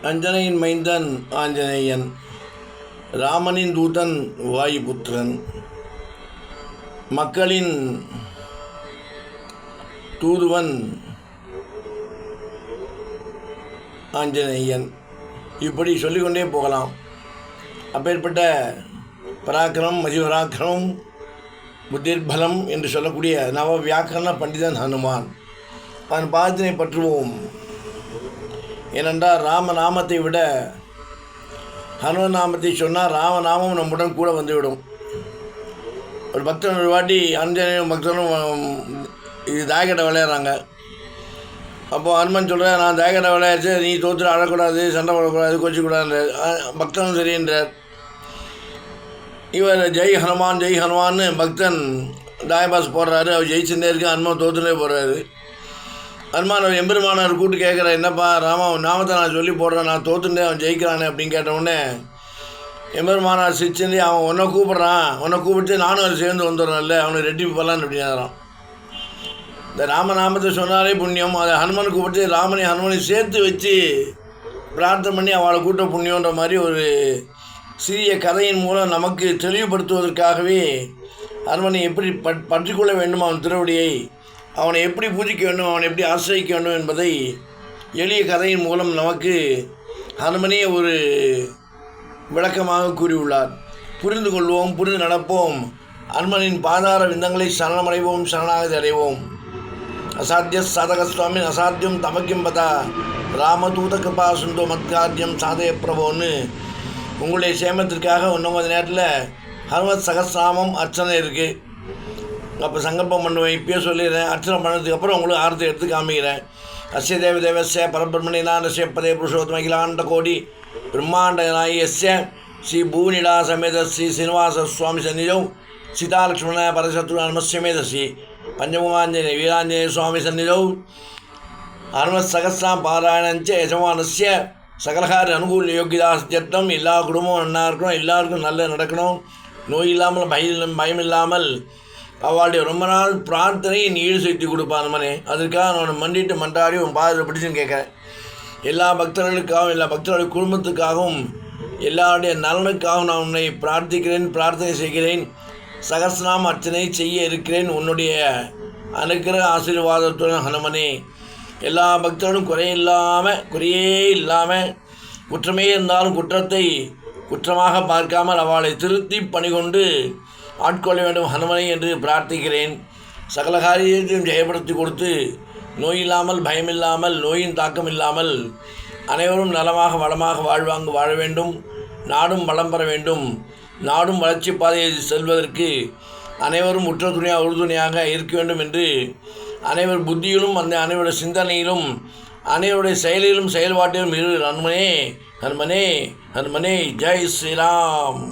அஞ்சனையின் மைந்தன் ஆஞ்சநேயன், ராமனின் தூதன் வாயுபுத்திரன், மக்களின் தூதுவன் ஆஞ்சநேயன். இப்படி சொல்லிக்கொண்டே போகலாம். அப்பேற்பட்ட பராக்கிரமம், மதிபராக்கிரமம், புத்திர்பலம் என்று சொல்லக்கூடிய நவ வியாக்கரண பண்டிதன் ஹனுமான். அவன் பாதத்தினை பற்றுவோம். ஏனென்றால் ராமநாமத்தை விட ஹனுமன் நாமத்தை சொன்னால் ராமநாமம் நம்முடன் கூட வந்துவிடும். ஒரு பக்தன் ஒரு வாட்டி அஞ்சனையும் பக்தனும் இது தாயக்கட்டை விளையாடுறாங்க. அப்போது ஹனுமன் சொல்கிறார், நான் தாயக்கட்டை விளையாடுச்சு, நீ தோற்று அழக்கூடாது, சண்டை போடக்கூடாது, கோச்சிக்கூடாதுன்றார். பக்தனும் சரின்றார். இவர் ஜெய் ஹனுமான்னு பக்தன் தாயபாஸ் போடுறாரு. அவர் ஜெயிச்சுட்டே இருக்கு, ஹனுமான் தோற்றுனே போடுறாரு. ஹனுமான் அவர் எம்பெருமானார் கூட்டு கேட்குறார், என்னப்பா ராமா நாமத்தை நான் சொல்லி போடுறேன், நான் தோற்றுட்டே அவன் ஜெயிக்கிறானே அப்படின்னு கேட்டவுடனே எம்பெருமானார் சிரிச்சுட்டு, அவன் உன்னை கூப்பிட்றான், உன்னை கூப்பிட்டு நானும் அதை சேர்ந்து வந்துடுறேன்ல, அவனை ரெட்டிப்பு பண்ணலான்னு அப்படின்னாரான். இந்த ராமநாமத்தை சொன்னாலே புண்ணியம். அதை ஹனுமன் கூப்பிட்டு ஹனுமனை சேர்த்து வச்சு பிரார்த்தனை பண்ணி அவளை கூட்ட புண்ணியன்ற மாதிரி ஒரு சிறிய கதையின் மூலம் நமக்கு தெளிவுபடுத்துவதற்காகவே ஹனுமனை எப்படி பற்றிக்கொள்ள வேண்டும், அவன் திருவடியை அவனை எப்படி பூஜிக்க வேண்டும், அவனை எப்படி ஆசிரியிக்க வேண்டும் என்பதை எளிய கதையின் மூலம் நமக்கு ஹனுமனே ஒரு விளக்கமாக கூறியுள்ளார். புரிந்து கொள்வோம், புரிந்து நடப்போம். ஹனுமனின் பாதார விந்தங்களை சரணமடைவோம், சரணாகதி அடைவோம். அசாத்திய சாதக சுவாமி அசாத்தியம் தமக்கியம் பதா ராமதூத கிருபா சுந்தோ மத்காத்தியம் சாதய பிரபோன்னு உங்களுடைய சேமத்திற்காக இன்னும் கொஞ்சம் நேரத்தில் ஹனுமத் சகஸ்ராமம் அர்ச்சனை இருக்குது. அப்போ சங்கல்பம் பண்ணுவேன், இப்பயே சொல்லிடுறேன். அர்ச்சனை பண்ணதுக்கு அப்புறம் உங்களுக்கு ஆரத்தை எடுத்து காமிக்கிறேன். அஸ்ய தேவதேவஸ்ய பரபிரமணிதானஸ்ய பதே புருஷோத்தம அகிலாண்ட கோடி பிரம்மாண்ட நாயஸ்ய ஸ்ரீ பூனிடா சமேத ஸ்ரீ சீனிவாச சுவாமி சந்நிதௌ சீதாலக்ஷ்மண பரசத்ரு ஹனுமஸ்யமேத ஸ்ரீ பஞ்சமுகாஞ்சனே வீராஞ்சனேய சுவாமி சந்நிதௌ ஹனுமத் சகஸ்ராம் பாராயணஞ்ச யஜமானஸ்ய சகலகார அனுகூல யோகிதாஸ்தியர்த்தம். எல்லா குடும்பமும் நல்லா இருக்கணும், எல்லாருக்கும் நல்ல நடக்கணும், நோய் இல்லாமல் பயம் இல்லாமல் அவளுடைய ரொம்ப நாள் பிரார்த்தனையை நீ ஈடு செய்து கொடுப்பான் மனே. அதற்காக நான் மண்டிட்டு மன்றாடி உன் பாதத்தில் பிடிச்சுன்னு கேட்குறேன். எல்லா பக்தர்களுக்காகவும், எல்லா பக்தர்களுடைய குடும்பத்துக்காகவும், எல்லாருடைய நலனுக்காகவும் நான் உன்னை பிரார்த்திக்கிறேன், பிரார்த்தனை செய்கிறேன். சகஸ்ரநாம அர்ச்சனை செய்ய இருக்கிறேன். உன்னுடைய அனுக்கிரக ஆசீர்வாதத்துடன் ஹனுமனே எல்லா பக்தர்களும் குறையே இல்லாமல் குற்றமே இருந்தாலும் குற்றத்தை குற்றமாக பார்க்காமல் அவளை திருத்தி பணிகொண்டு ஆட்கொள்ள வேண்டும் ஹனுமனை என்று பிரார்த்திக்கிறேன். சகல காரியத்தையும் ஜெயப்படுத்தி கொடுத்து நோய் இல்லாமல் பயமில்லாமல் நோயின் தாக்கம் இல்லாமல் அனைவரும் நலமாக வளமாக வாழ வேண்டும். நாடும் வளம் பெற வேண்டும். நாடும் வளர்ச்சி பாதையை செல்வதற்கு அனைவரும் உறுதுணையாக இருக்க வேண்டும் என்று அனைவர் புத்தியிலும் அனைவருடைய சிந்தனையிலும் அனைவருடைய செயலிலும் செயல்பாட்டிலும் இரு. ஹனுமனே ஜெய் ஸ்ரீராம்.